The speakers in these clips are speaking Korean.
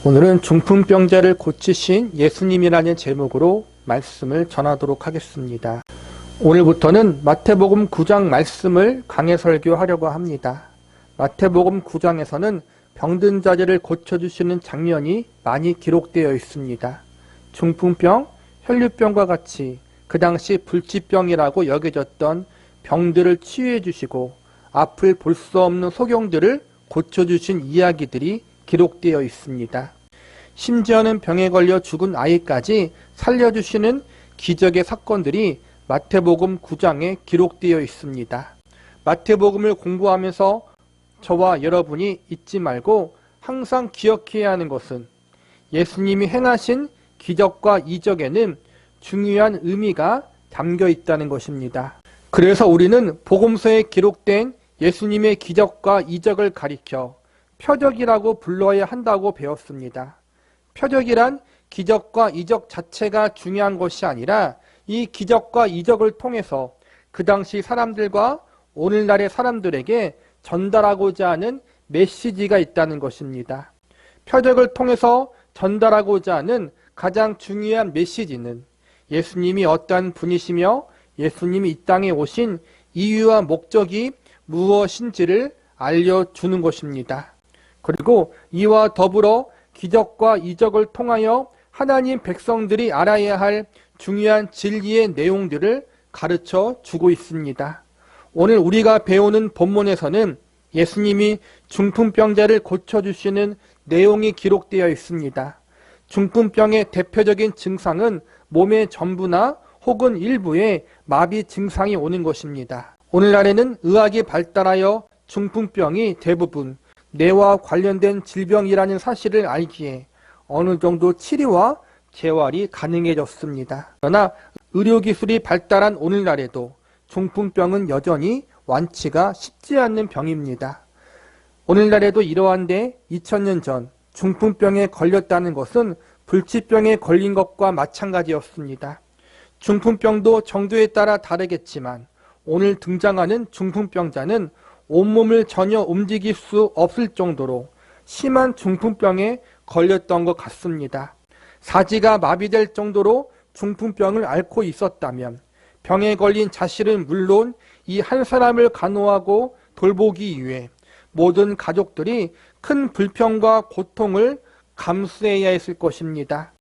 오늘은 중풍병자를 고치신 예수님이라는 제목으로 말씀을 전하도록 하겠습니다. 오늘부터는 마태복음 9장 말씀을 강해 설교하려고 합니다. 마태복음 9장에서는 병든 자들을 고쳐주시는 장면이 많이 기록되어 있습니다. 중풍병, 혈류병과 같이 그 당시 불치병이라고 여겨졌던 병들을 치유해 주시고 앞을 볼 수 없는 소경들을 고쳐주신 이야기들이 기록되어 있습니다. 심지어는 병에 걸려 죽은 아이까지 살려주시는 기적의 사건들이 마태복음 9장에 기록되어 있습니다. 마태복음을 공부하면서 저와 여러분이 잊지 말고 항상 기억해야 하는 것은 예수님이 행하신 기적과 이적에는 중요한 의미가 담겨 있다는 것입니다. 그래서 우리는 복음서에 기록된 예수님의 기적과 이적을 가리켜 표적이라고 불러야 한다고 배웠습니다. 표적이란 기적과 이적 자체가 중요한 것이 아니라 이 기적과 이적을 통해서 그 당시 사람들과 오늘날의 사람들에게 전달하고자 하는 메시지가 있다는 것입니다. 표적을 통해서 전달하고자 하는 가장 중요한 메시지는 예수님이 어떠한 분이시며 예수님이 이 땅에 오신 이유와 목적이 무엇인지를 알려주는 것입니다. 그리고 이와 더불어 기적과 이적을 통하여 하나님 백성들이 알아야 할 중요한 진리의 내용들을 가르쳐 주고 있습니다. 오늘 우리가 배우는 본문에서는 예수님이 중풍병자를 고쳐주시는 내용이 기록되어 있습니다. 중풍병의 대표적인 증상은 몸의 전부나 혹은 일부에 마비 증상이 오는 것입니다. 오늘날에는 의학이 발달하여 중풍병이 대부분 뇌와 관련된 질병이라는 사실을 알기에 어느 정도 치료와 재활이 가능해졌습니다. 그러나 의료기술이 발달한 오늘날에도 중풍병은 여전히 완치가 쉽지 않는 병입니다. 오늘날에도 이러한데 2000년 전 중풍병에 걸렸다는 것은 불치병에 걸린 것과 마찬가지였습니다. 중풍병도 정도에 따라 다르겠지만 오늘 등장하는 중풍병자는 온몸을 전혀 움직일 수 없을 정도로 심한 중풍병에 걸렸던 것 같습니다. 사지가 마비될 정도로 중풍병을 앓고 있었다면 병에 걸린 자신은 물론 이 한 사람을 간호하고 돌보기 위해 모든 가족들이 큰 불평과 고통을 감수해야 했을 것입니다.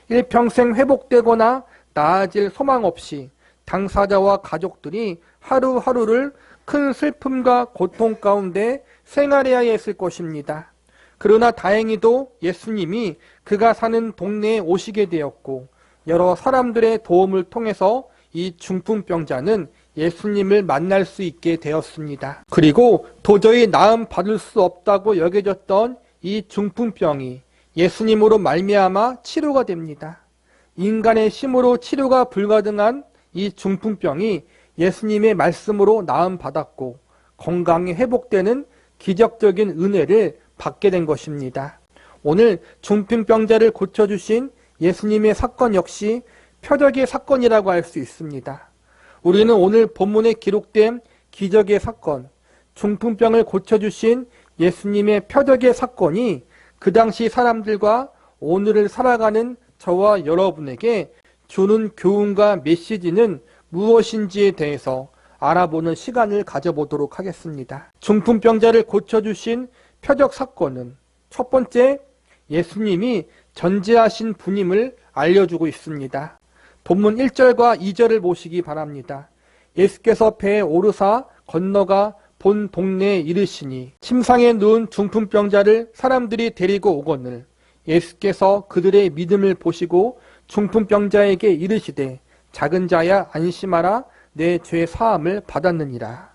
일평생 회복되거나 나아질 소망 없이 당사자와 가족들이 하루하루를 큰 슬픔과 고통 가운데 생활해야 했을 것입니다. 그러나 다행히도 예수님이 그가 사는 동네에 오시게 되었고 여러 사람들의 도움을 통해서 이 중풍병자는 예수님을 만날 수 있게 되었습니다. 그리고 도저히 나음 받을 수 없다고 여겨졌던 이 중풍병이 예수님으로 말미암아 치료가 됩니다. 인간의 힘으로 치료가 불가능한 이 중풍병이 예수님의 말씀으로 나음 받았고 건강이 회복되는 기적적인 은혜를 받게 된 것입니다. 오늘 중풍병자를 고쳐주신 예수님의 사건 역시 표적의 사건이라고 할 수 있습니다. 우리는 오늘 본문에 기록된 기적의 사건, 중풍병을 고쳐주신 예수님의 표적의 사건이 그 당시 사람들과 오늘을 살아가는 저와 여러분에게 주는 교훈과 메시지는 무엇인지에 대해서 알아보는 시간을 가져보도록 하겠습니다. 중풍병자를 고쳐주신 표적 사건은 첫 번째, 예수님이 전지하신 분임을 알려주고 있습니다. 본문 1절과 2절을 보시기 바랍니다. 예수께서 배에 오르사 건너가 본 동네에 이르시니 침상에 누운 중풍병자를 사람들이 데리고 오거늘 예수께서 그들의 믿음을 보시고 중풍병자에게 이르시되 작은 자야 안심하라 내 죄 사함을 받았느니라.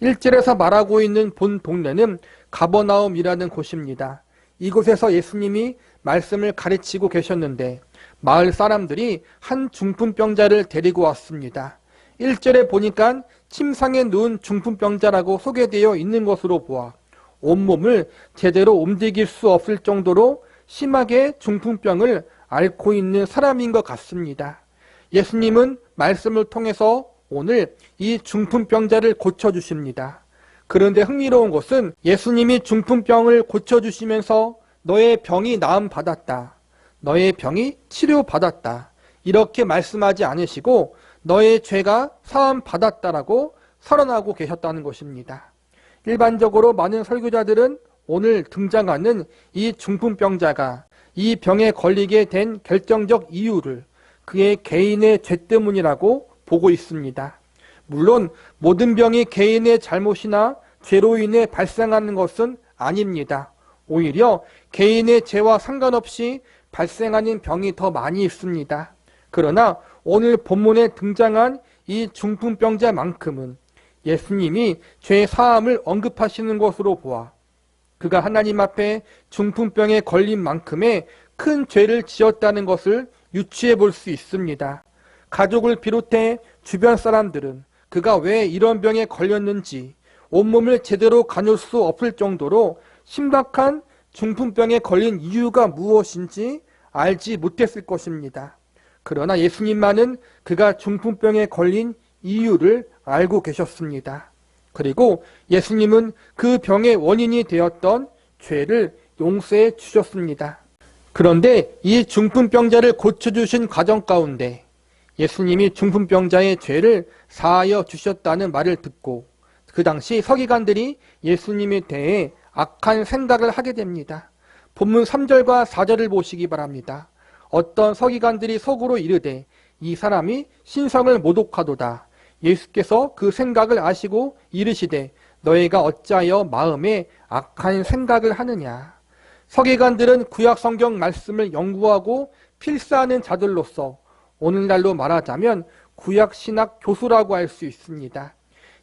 1절에서 말하고 있는 본 동네는 가버나움이라는 곳입니다. 이곳에서 예수님이 말씀을 가르치고 계셨는데 마을 사람들이 한 중풍병자를 데리고 왔습니다. 1절에 보니까 침상에 누운 중풍병자라고 소개되어 있는 것으로 보아 온몸을 제대로 움직일 수 없을 정도로 심하게 중풍병을 앓고 있는 사람인 것 같습니다. 예수님은 말씀을 통해서 오늘 이 중풍병자를 고쳐주십니다. 그런데 흥미로운 것은 예수님이 중풍병을 고쳐주시면서 너의 병이 나음받았다. 너의 병이 치료받았다. 이렇게 말씀하지 않으시고 너의 죄가 사함받았다라고 선언하고 계셨다는 것입니다. 일반적으로 많은 설교자들은 오늘 등장하는 이 중풍병자가 이 병에 걸리게 된 결정적 이유를 그의 개인의 죄 때문이라고 보고 있습니다. 물론 모든 병이 개인의 잘못이나 죄로 인해 발생하는 것은 아닙니다. 오히려 개인의 죄와 상관없이 발생하는 병이 더 많이 있습니다. 그러나 오늘 본문에 등장한 이 중풍병자만큼은 예수님이 죄 사함을 언급하시는 것으로 보아 그가 하나님 앞에 중풍병에 걸린 만큼의 큰 죄를 지었다는 것을 유추해 볼 수 있습니다. 가족을 비롯해 주변 사람들은 그가 왜 이런 병에 걸렸는지 온몸을 제대로 가눌 수 없을 정도로 심각한 중풍병에 걸린 이유가 무엇인지 알지 못했을 것입니다. 그러나 예수님만은 그가 중풍병에 걸린 이유를 알고 계셨습니다. 그리고 예수님은 그 병의 원인이 되었던 죄를 용서해 주셨습니다. 그런데 이 중풍병자를 고쳐주신 과정 가운데 예수님이 중풍병자의 죄를 사하여 주셨다는 말을 듣고 그 당시 서기관들이 예수님에 대해 악한 생각을 하게 됩니다. 본문 3절과 4절을 보시기 바랍니다. 어떤 서기관들이 속으로 이르되 이 사람이 신성을 모독하도다. 예수께서 그 생각을 아시고 이르시되 너희가 어찌하여 마음에 악한 생각을 하느냐. 서기관들은 구약 성경 말씀을 연구하고 필사하는 자들로서 오늘날로 말하자면 구약 신학 교수라고 할 수 있습니다.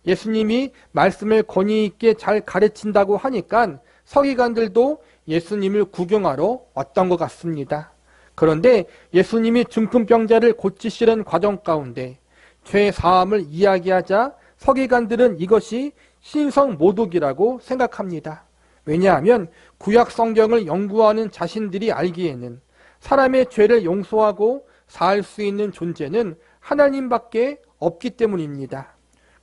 예수님이 말씀을 권위 있게 잘 가르친다고 하니까 서기관들도 예수님을 구경하러 왔던 것 같습니다. 그런데 예수님이 중풍병자를 고치시는 과정 가운데 죄 사함을 이야기하자 서기관들은 이것이 신성 모독이라고 생각합니다. 왜냐하면 구약 성경을 연구하는 자신들이 알기에는 사람의 죄를 용서하고 사할 수 있는 존재는 하나님밖에 없기 때문입니다.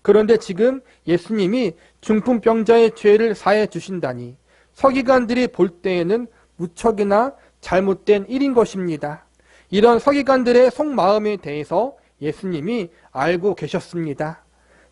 그런데 지금 예수님이 중풍병자의 죄를 사해 주신다니 서기관들이 볼 때에는 무척이나 잘못된 일인 것입니다. 이런 서기관들의 속마음에 대해서 예수님이 알고 계셨습니다.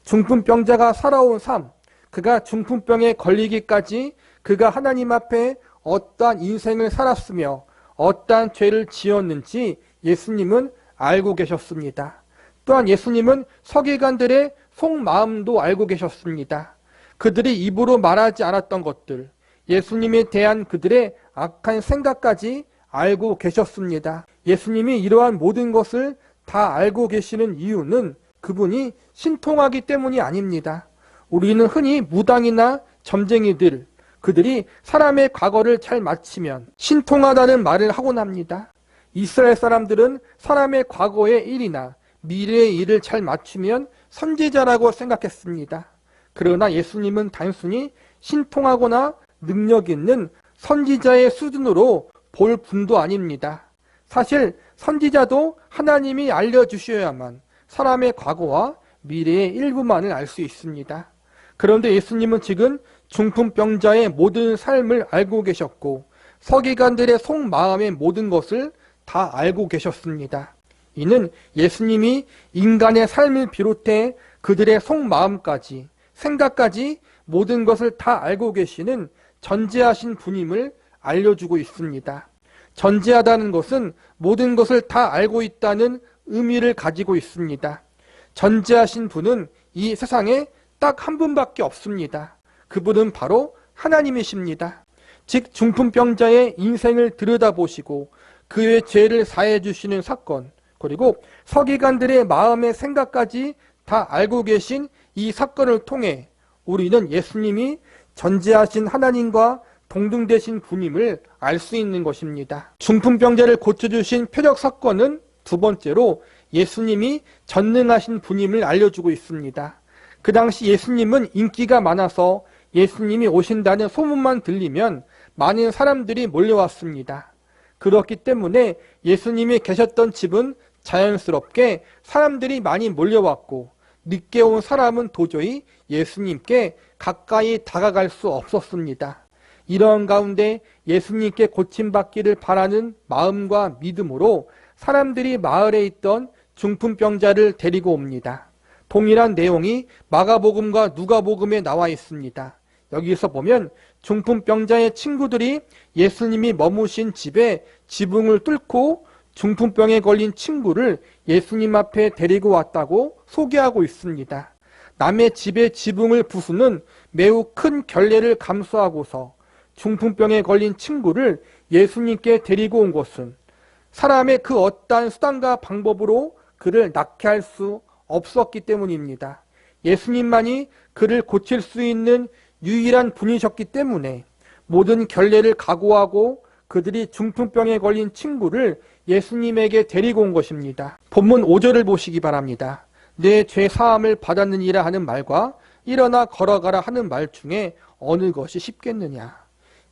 중풍병자가 살아온 삶, 그가 중풍병에 걸리기까지 그가 하나님 앞에 어떠한 인생을 살았으며 어떠한 죄를 지었는지 예수님은 알고 계셨습니다. 또한 예수님은 서기관들의 속마음도 알고 계셨습니다. 그들이 입으로 말하지 않았던 것들, 예수님에 대한 그들의 악한 생각까지 알고 계셨습니다. 예수님이 이러한 모든 것을 다 알고 계시는 이유는 그분이 신통하기 때문이 아닙니다. 우리는 흔히 무당이나 점쟁이들, 그들이 사람의 과거를 잘 맞히면 신통하다는 말을 하곤 합니다. 이스라엘 사람들은 사람의 과거의 일이나 미래의 일을 잘 맞추면 선지자라고 생각했습니다. 그러나 예수님은 단순히 신통하거나 능력 있는 선지자의 수준으로 볼 분도 아닙니다. 사실 선지자도 하나님이 알려주셔야만 사람의 과거와 미래의 일부만을 알 수 있습니다. 그런데 예수님은 지금 중풍병자의 모든 삶을 알고 계셨고 서기관들의 속마음의 모든 것을 다 알고 계셨습니다. 이는 예수님이 인간의 삶을 비롯해 그들의 속마음까지 생각까지 모든 것을 다 알고 계시는 전지하신 분임을 알려주고 있습니다. 전지하다는 것은 모든 것을 다 알고 있다는 의미를 가지고 있습니다. 전지하신 분은 이 세상에 딱 한 분밖에 없습니다. 그분은 바로 하나님이십니다. 즉 중풍병자의 인생을 들여다보시고 그의 죄를 사해 주시는 사건, 그리고 서기관들의 마음의 생각까지 다 알고 계신 이 사건을 통해 우리는 예수님이 전지하신 하나님과 동등되신 분임을 알 수 있는 것입니다. 중풍병자를 고쳐주신 표적 사건은 두 번째로 예수님이 전능하신 분임을 알려주고 있습니다. 그 당시 예수님은 인기가 많아서 예수님이 오신다는 소문만 들리면 많은 사람들이 몰려왔습니다. 그렇기 때문에 예수님이 계셨던 집은 자연스럽게 사람들이 많이 몰려왔고 늦게 온 사람은 도저히 예수님께 가까이 다가갈 수 없었습니다. 이런 가운데 예수님께 고침받기를 바라는 마음과 믿음으로 사람들이 마을에 있던 중풍병자를 데리고 옵니다. 동일한 내용이 마가복음과 누가복음에 나와 있습니다. 여기서 보면 중풍병자의 친구들이 예수님이 머무신 집에 지붕을 뚫고 중풍병에 걸린 친구를 예수님 앞에 데리고 왔다고 소개하고 있습니다. 남의 집의 지붕을 부수는 매우 큰 결례를 감수하고서 중풍병에 걸린 친구를 예수님께 데리고 온 것은 사람의 그 어떠한 수단과 방법으로 그를 낫게 할 수 없었기 때문입니다. 예수님만이 그를 고칠 수 있는 유일한 분이셨기 때문에 모든 결례를 각오하고 그들이 중풍병에 걸린 친구를 예수님에게 데리고 온 것입니다. 본문 5절을 보시기 바랍니다. 내 죄 사함을 받았느니라 하는 말과 일어나 걸어가라 하는 말 중에 어느 것이 쉽겠느냐.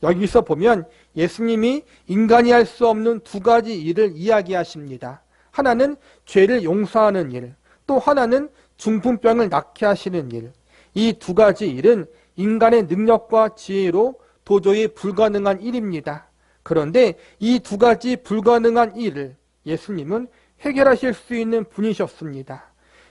여기서 보면 예수님이 인간이 할 수 없는 두 가지 일을 이야기하십니다. 하나는 죄를 용서하는 일, 또 하나는 중풍병을 낫게 하시는 일. 이 두 가지 일은 인간의 능력과 지혜로 도저히 불가능한 일입니다. 그런데 이 두 가지 불가능한 일을 예수님은 해결하실 수 있는 분이셨습니다.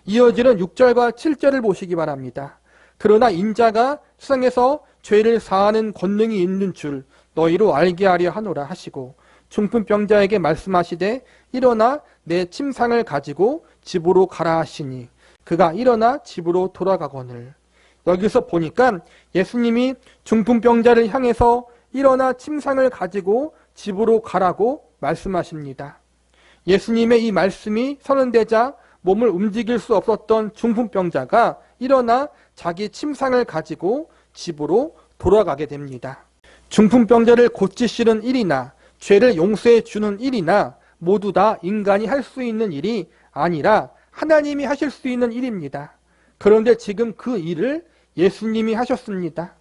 이어지는 6절과 7절을 보시기 바랍니다. 그러나 인자가 세상에서 죄를 사하는 권능이 있는 줄 너희로 알게 하려 하노라 하시고 중풍병자에게 말씀하시되 일어나 내 침상을 가지고 집으로 가라 하시니 그가 일어나 집으로 돌아가거늘. 여기서 보니까 예수님이 중풍병자를 향해서 일어나 침상을 가지고 집으로 가라고 말씀하십니다. 예수님의 이 말씀이 선언되자 몸을 움직일 수 없었던 중풍병자가 일어나 자기 침상을 가지고 집으로 돌아가게 됩니다. 중풍병자를 고치시는 일이나 죄를 용서해 주는 일이나 모두 다 인간이 할 수 있는 일이 아니라 하나님이 하실 수 있는 일입니다. 그런데 지금 그 일을 예수님이 하셨습니다.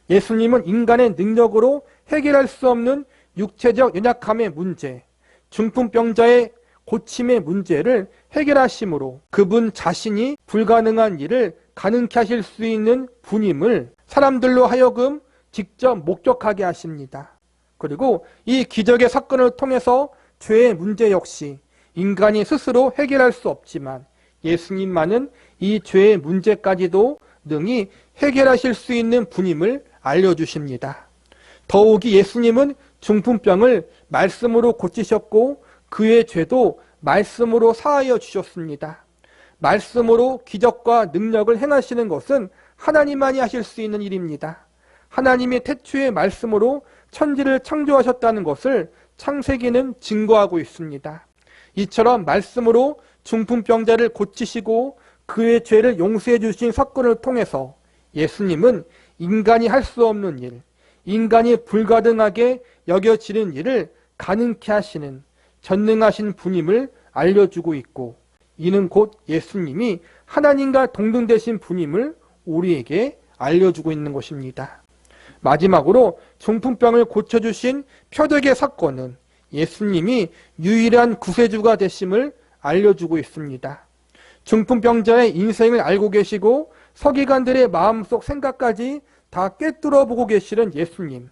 예수님은 인간의 능력으로 해결할 수 없는 육체적 연약함의 문제, 중풍병자의 고침의 문제를 해결하심으로 그분 자신이 불가능한 일을 가능케 하실 수 있는 분임을 사람들로 하여금 직접 목격하게 하십니다. 그리고 이 기적의 사건을 통해서 죄의 문제 역시 인간이 스스로 해결할 수 없지만 예수님만은 이 죄의 문제까지도 능히 해결하실 수 있는 분임을 알려주십니다. 더욱이 예수님은 중풍병을 말씀으로 고치셨고 그의 죄도 말씀으로 사하여 주셨습니다. 말씀으로 기적과 능력을 행하시는 것은 하나님만이 하실 수 있는 일입니다. 하나님의 태초의 말씀으로 천지를 창조하셨다는 것을 창세기는 증거하고 있습니다. 이처럼 말씀으로 중풍병자를 고치시고 그의 죄를 용서해 주신 사건을 통해서 예수님은 인간이 할 수 없는 일, 인간이 불가능하게 여겨지는 일을 가능케 하시는 전능하신 분임을 알려주고 있고 이는 곧 예수님이 하나님과 동등되신 분임을 우리에게 알려주고 있는 것입니다. 마지막으로 중풍병을 고쳐주신 표적의 사건은 예수님이 유일한 구세주가 되심을 알려주고 있습니다. 중풍병자의 인생을 알고 계시고 서기관들의 마음속 생각까지 다 꿰뚫어 보고 계시는 예수님,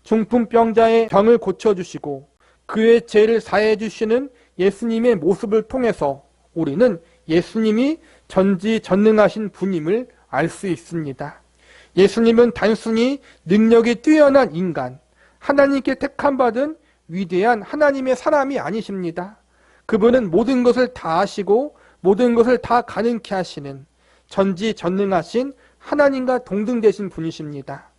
중풍병자의 병을 고쳐주시고 그의 죄를 사해 주시는 예수님의 모습을 통해서 우리는 예수님이 전지전능하신 분임을 알 수 있습니다. 예수님은 단순히 능력이 뛰어난 인간, 하나님께 택함받은 위대한 하나님의 사람이 아니십니다. 그분은 모든 것을 다 아시고 모든 것을 다 가능케 하시는 전지전능하신 하나님과 동등되신 분이십니다.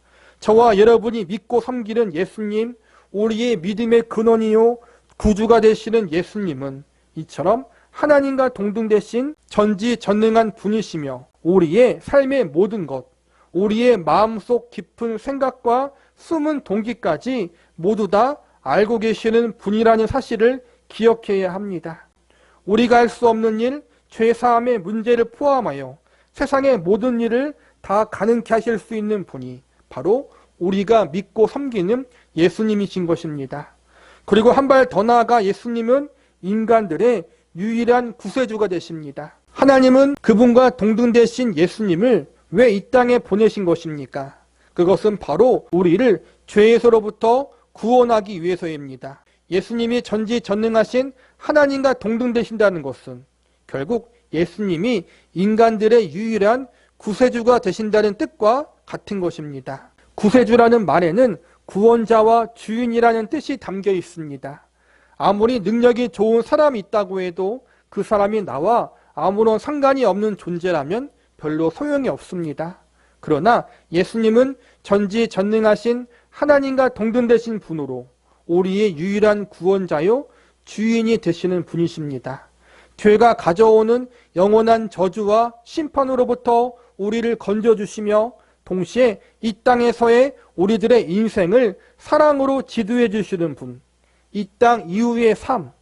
저와 여러분이 믿고 섬기는 예수님, 우리의 믿음의 근원이요 구주가 되시는 예수님은 이처럼 하나님과 동등되신 전지전능한 분이시며 우리의 삶의 모든 것, 우리의 마음속 깊은 생각과 숨은 동기까지 모두 다 알고 계시는 분이라는 사실을 기억해야 합니다. 우리가 할 수 없는 일, 죄사함의 문제를 포함하여 세상의 모든 일을 다 가능케 하실 수 있는 분이 바로 우리가 믿고 섬기는 예수님이신 것입니다. 그리고 한 발 더 나아가 예수님은 인간들의 유일한 구세주가 되십니다. 하나님은 그분과 동등되신 예수님을 왜 이 땅에 보내신 것입니까? 그것은 바로 우리를 죄에서로부터 구원하기 위해서입니다. 예수님이 전지전능하신 하나님과 동등되신다는 것은 결국 예수님이 인간들의 유일한 구세주가 되신다는 뜻과 같은 것입니다. 구세주라는 말에는 구원자와 주인이라는 뜻이 담겨 있습니다. 아무리 능력이 좋은 사람이 있다고 해도 그 사람이 나와 아무런 상관이 없는 존재라면 별로 소용이 없습니다. 그러나 예수님은 전지전능하신 하나님과 동등되신 분으로 우리의 유일한 구원자요 주인이 되시는 분이십니다. 죄가 가져오는 영원한 저주와 심판으로부터 우리를 건져주시며 동시에 이 땅에서의 우리들의 인생을 사랑으로 지도해 주시는 분, 이 땅 이후의 삶,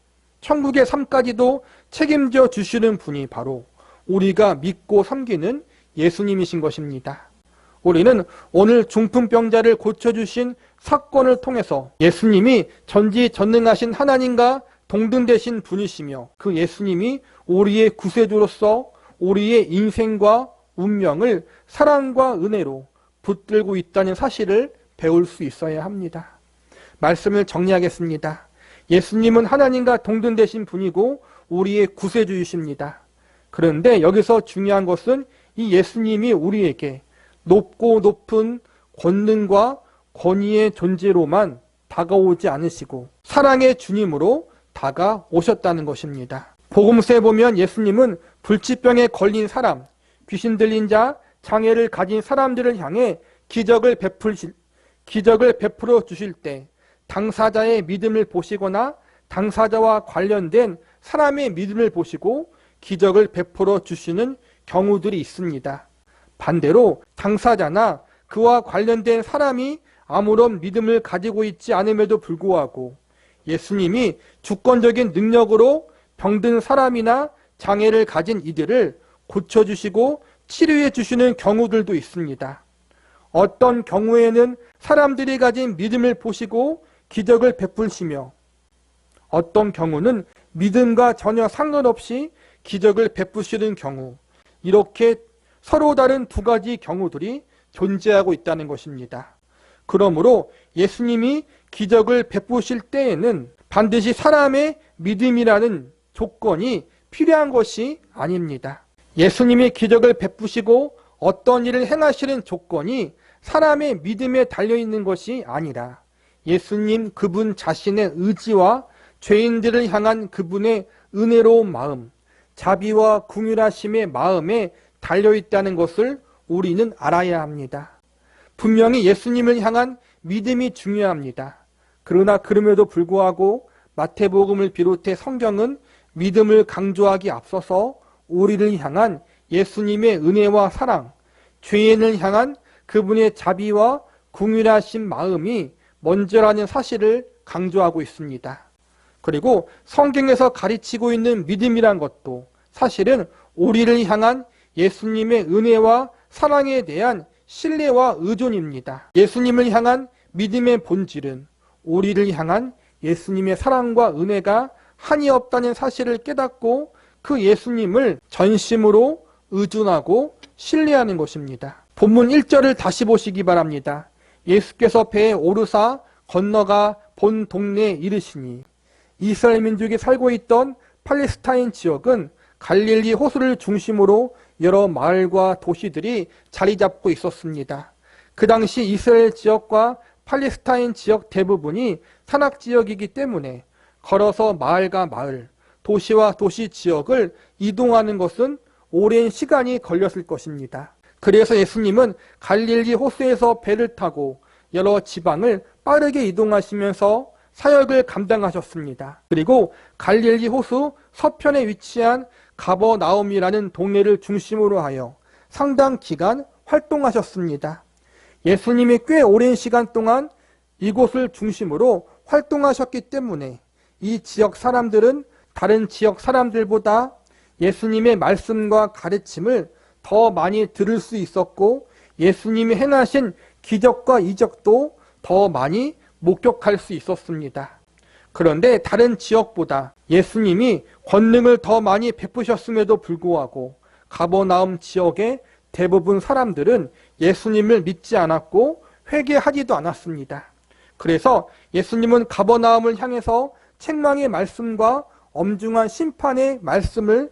천국의 삶까지도 책임져 주시는 분이 바로 우리가 믿고 섬기는 예수님이신 것입니다. 우리는 오늘 중풍병자를 고쳐주신 사건을 통해서 예수님이 전지전능하신 하나님과 동등되신 분이시며 그 예수님이 우리의 구세주로서 우리의 인생과 운명을 사랑과 은혜로 붙들고 있다는 사실을 배울 수 있어야 합니다. 말씀을 정리하겠습니다. 예수님은 하나님과 동등되신 분이고 우리의 구세주이십니다. 그런데 여기서 중요한 것은 이 예수님이 우리에게 높고 높은 권능과 권위의 존재로만 다가오지 않으시고 사랑의 주님으로 다가오셨다는 것입니다. 복음서에 보면 예수님은 불치병에 걸린 사람, 귀신 들린 자, 장애를 가진 사람들을 향해 기적을 베풀어 주실 때 당사자의 믿음을 보시거나 당사자와 관련된 사람의 믿음을 보시고 기적을 베풀어 주시는 경우들이 있습니다. 반대로 당사자나 그와 관련된 사람이 아무런 믿음을 가지고 있지 않음에도 불구하고 예수님이 주권적인 능력으로 병든 사람이나 장애를 가진 이들을 고쳐주시고 치료해 주시는 경우들도 있습니다. 어떤 경우에는 사람들이 가진 믿음을 보시고 기적을 베푸시며 어떤 경우는 믿음과 전혀 상관없이 기적을 베푸시는 경우, 이렇게 서로 다른 두 가지 경우들이 존재하고 있다는 것입니다. 그러므로 예수님이 기적을 베푸실 때에는 반드시 사람의 믿음이라는 조건이 필요한 것이 아닙니다. 예수님이 기적을 베푸시고 어떤 일을 행하시는 조건이 사람의 믿음에 달려있는 것이 아니라 예수님 그분 자신의 의지와 죄인들을 향한 그분의 은혜로운 마음, 자비와 긍휼하심의 마음에 달려있다는 것을 우리는 알아야 합니다. 분명히 예수님을 향한 믿음이 중요합니다. 그러나 그럼에도 불구하고 마태복음을 비롯해 성경은 믿음을 강조하기 앞서서 우리를 향한 예수님의 은혜와 사랑, 죄인을 향한 그분의 자비와 긍휼하신 마음이 먼저라는 사실을 강조하고 있습니다. 그리고 성경에서 가르치고 있는 믿음이란 것도 사실은 우리를 향한 예수님의 은혜와 사랑에 대한 신뢰와 의존입니다. 예수님을 향한 믿음의 본질은 우리를 향한 예수님의 사랑과 은혜가 한이 없다는 사실을 깨닫고 그 예수님을 전심으로 의존하고 신뢰하는 것입니다. 본문 1절을 다시 보시기 바랍니다. 예수께서 배에 오르사 건너가 본 동네에 이르시니 이스라엘 민족이 살고 있던 팔레스타인 지역은 갈릴리 호수를 중심으로 여러 마을과 도시들이 자리 잡고 있었습니다. 그 당시 이스라엘 지역과 팔레스타인 지역 대부분이 산악 지역이기 때문에 걸어서 마을과 마을, 도시와 도시 지역을 이동하는 것은 오랜 시간이 걸렸을 것입니다. 그래서 예수님은 갈릴리 호수에서 배를 타고 여러 지방을 빠르게 이동하시면서 사역을 감당하셨습니다. 그리고 갈릴리 호수 서편에 위치한 가버나움이라는 동네를 중심으로 하여 상당 기간 활동하셨습니다. 예수님이 꽤 오랜 시간 동안 이곳을 중심으로 활동하셨기 때문에 이 지역 사람들은 다른 지역 사람들보다 예수님의 말씀과 가르침을 더 많이 들을 수 있었고 예수님이 행하신 기적과 이적도 더 많이 목격할 수 있었습니다. 그런데 다른 지역보다 예수님이 권능을 더 많이 베푸셨음에도 불구하고 가버나움 지역의 대부분 사람들은 예수님을 믿지 않았고 회개하지도 않았습니다. 그래서 예수님은 가버나움을 향해서 책망의 말씀과 엄중한 심판의 말씀을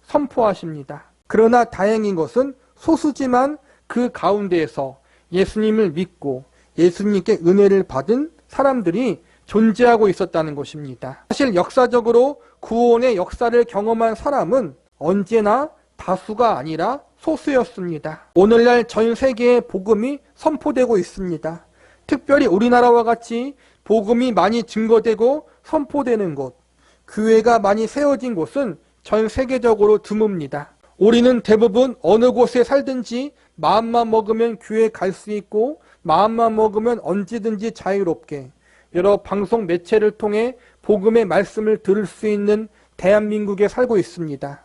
선포하십니다. 그러나 다행인 것은 소수지만 그 가운데에서 예수님을 믿고 예수님께 은혜를 받은 사람들이 존재하고 있었다는 것입니다. 사실 역사적으로 구원의 역사를 경험한 사람은 언제나 다수가 아니라 소수였습니다. 오늘날 전 세계에 복음이 선포되고 있습니다. 특별히 우리나라와 같이 복음이 많이 증거되고 선포되는 곳, 교회가 많이 세워진 곳은 전 세계적으로 드뭅니다. 우리는 대부분 어느 곳에 살든지 마음만 먹으면 교회 갈 수 있고 마음만 먹으면 언제든지 자유롭게 여러 방송 매체를 통해 복음의 말씀을 들을 수 있는 대한민국에 살고 있습니다.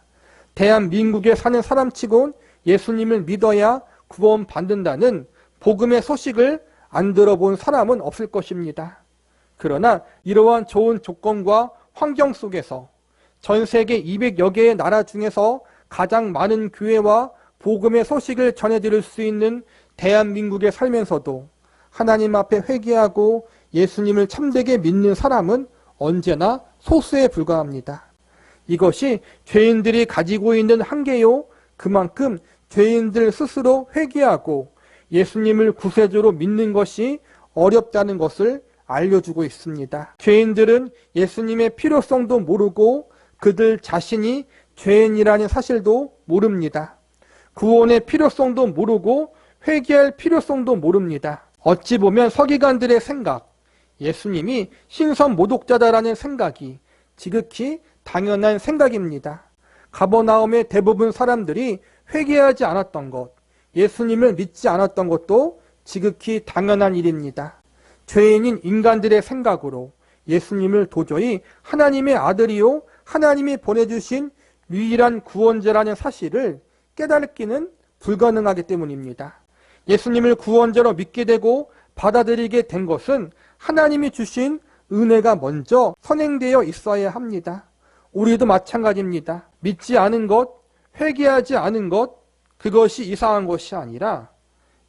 대한민국에 사는 사람치곤 예수님을 믿어야 구원받는다는 복음의 소식을 안 들어본 사람은 없을 것입니다. 그러나 이러한 좋은 조건과 환경 속에서 전 세계 200여 개의 나라 중에서 가장 많은 교회와 복음의 소식을 전해드릴 수 있는 대한민국에 살면서도 하나님 앞에 회개하고 예수님을 참되게 믿는 사람은 언제나 소수에 불과합니다. 이것이 죄인들이 가지고 있는 한계요, 그만큼 죄인들 스스로 회개하고 예수님을 구세주로 믿는 것이 어렵다는 것을 알려주고 있습니다. 죄인들은 예수님의 필요성도 모르고 그들 자신이 죄인이라는 사실도 모릅니다. 구원의 필요성도 모르고 회개할 필요성도 모릅니다. 어찌 보면 서기관들의 생각, 예수님이 신선 모독자다라는 생각이 지극히 당연한 생각입니다. 가버나움의 대부분 사람들이 회개하지 않았던 것, 예수님을 믿지 않았던 것도 지극히 당연한 일입니다. 죄인인 인간들의 생각으로 예수님을 도저히 하나님의 아들이요 하나님이 보내주신 유일한 구원자라는 사실을 깨닫기는 불가능하기 때문입니다. 예수님을 구원자로 믿게 되고 받아들이게 된 것은 하나님이 주신 은혜가 먼저 선행되어 있어야 합니다. 우리도 마찬가지입니다. 믿지 않은 것, 회개하지 않은 것, 그것이 이상한 것이 아니라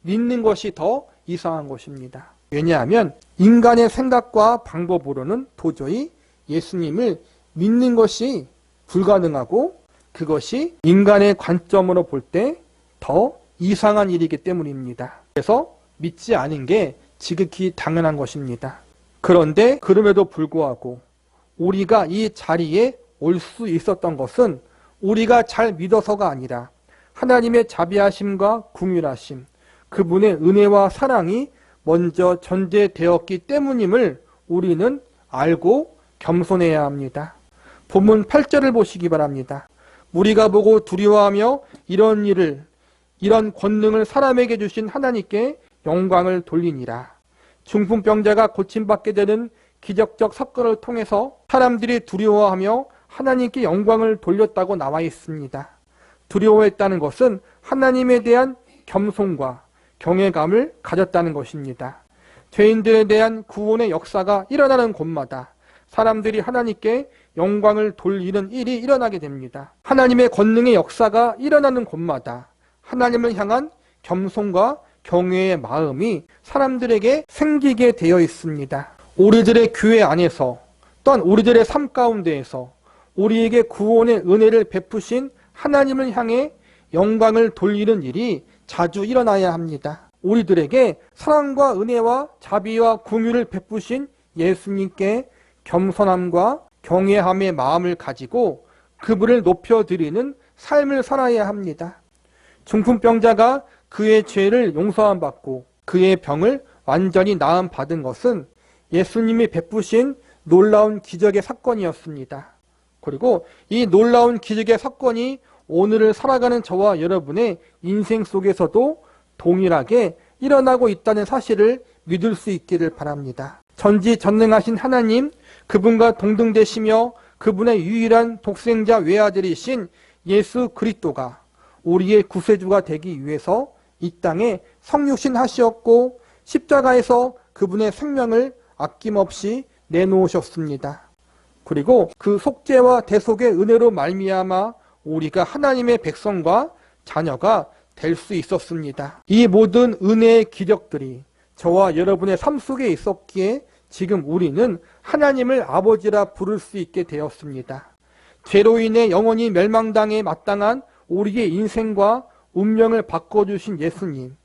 믿는 것이 더 이상한 것입니다. 왜냐하면 인간의 생각과 방법으로는 도저히 예수님을 믿는 것이 불가능하고 그것이 인간의 관점으로 볼 때 더 이상한 일이기 때문입니다. 그래서 믿지 않은 게 지극히 당연한 것입니다. 그런데 그럼에도 불구하고 우리가 이 자리에 올 수 있었던 것은 우리가 잘 믿어서가 아니라 하나님의 자비하심과 긍휼하심, 그분의 은혜와 사랑이 먼저 전제되었기 때문임을 우리는 알고 겸손해야 합니다. 본문 8절을 보시기 바랍니다. 우리가 보고 두려워하며 이런 권능을 사람에게 주신 하나님께 영광을 돌리니라. 중풍병자가 고침받게 되는 기적적 사건을 통해서 사람들이 두려워하며 하나님께 영광을 돌렸다고 나와 있습니다. 두려워했다는 것은 하나님에 대한 겸손과 경외감을 가졌다는 것입니다. 죄인들에 대한 구원의 역사가 일어나는 곳마다 사람들이 하나님께 영광을 돌리는 일이 일어나게 됩니다. 하나님의 권능의 역사가 일어나는 곳마다 하나님을 향한 겸손과 경외의 마음이 사람들에게 생기게 되어 있습니다. 우리들의 교회 안에서 또한 우리들의 삶 가운데에서 우리에게 구원의 은혜를 베푸신 하나님을 향해 영광을 돌리는 일이 자주 일어나야 합니다. 우리들에게 사랑과 은혜와 자비와 긍휼을 베푸신 예수님께 겸손함과 경외함의 마음을 가지고 그분을 높여드리는 삶을 살아야 합니다. 중풍병자가 그의 죄를 용서함 받고 그의 병을 완전히 나음 받은 것은 예수님이 베푸신 놀라운 기적의 사건이었습니다. 그리고 이 놀라운 기적의 사건이 오늘을 살아가는 저와 여러분의 인생 속에서도 동일하게 일어나고 있다는 사실을 믿을 수 있기를 바랍니다. 전지전능하신 하나님, 그분과 동등되시며 그분의 유일한 독생자 외아들이신 예수 그리스도가 우리의 구세주가 되기 위해서 이 땅에 성육신 하시었고 십자가에서 그분의 생명을 아낌없이 내놓으셨습니다. 그리고 그 속죄와 대속의 은혜로 말미암아 우리가 하나님의 백성과 자녀가 될 수 있었습니다. 이 모든 은혜의 기적들이 저와 여러분의 삶 속에 있었기에 지금 우리는 하나님을 아버지라 부를 수 있게 되었습니다. 죄로 인해 영원히 멸망당에 마땅한 우리의 인생과 운명을 바꿔주신 예수님.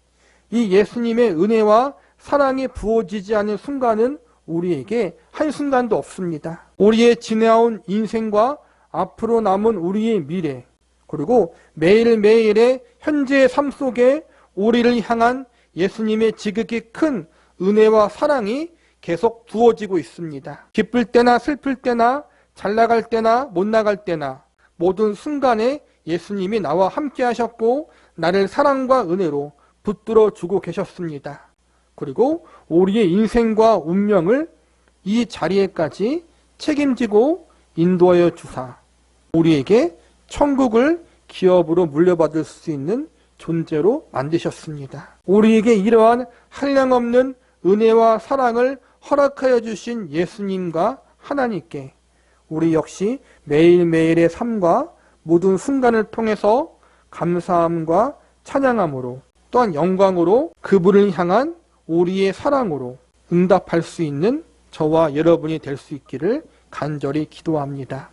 이 예수님의 은혜와 사랑이 부어지지 않은 순간은 우리에게 한순간도 없습니다. 우리의 지나온 인생과 앞으로 남은 우리의 미래, 그리고 매일매일의 현재의 삶 속에 우리를 향한 예수님의 지극히 큰 은혜와 사랑이 계속 부어지고 있습니다. 기쁠 때나 슬플 때나 잘 나갈 때나 못 나갈 때나 모든 순간에 예수님이 나와 함께 하셨고 나를 사랑과 은혜로 붙들어 주고 계셨습니다. 그리고 우리의 인생과 운명을 이 자리에까지 책임지고 인도하여 주사 우리에게 천국을 기업으로 물려받을 수 있는 존재로 만드셨습니다. 우리에게 이러한 한량없는 은혜와 사랑을 허락하여 주신 예수님과 하나님께 우리 역시 매일매일의 삶과 모든 순간을 통해서 감사함과 찬양함으로 또한 영광으로 그분을 향한 우리의 사랑으로 응답할 수 있는 저와 여러분이 될 수 있기를 간절히 기도합니다.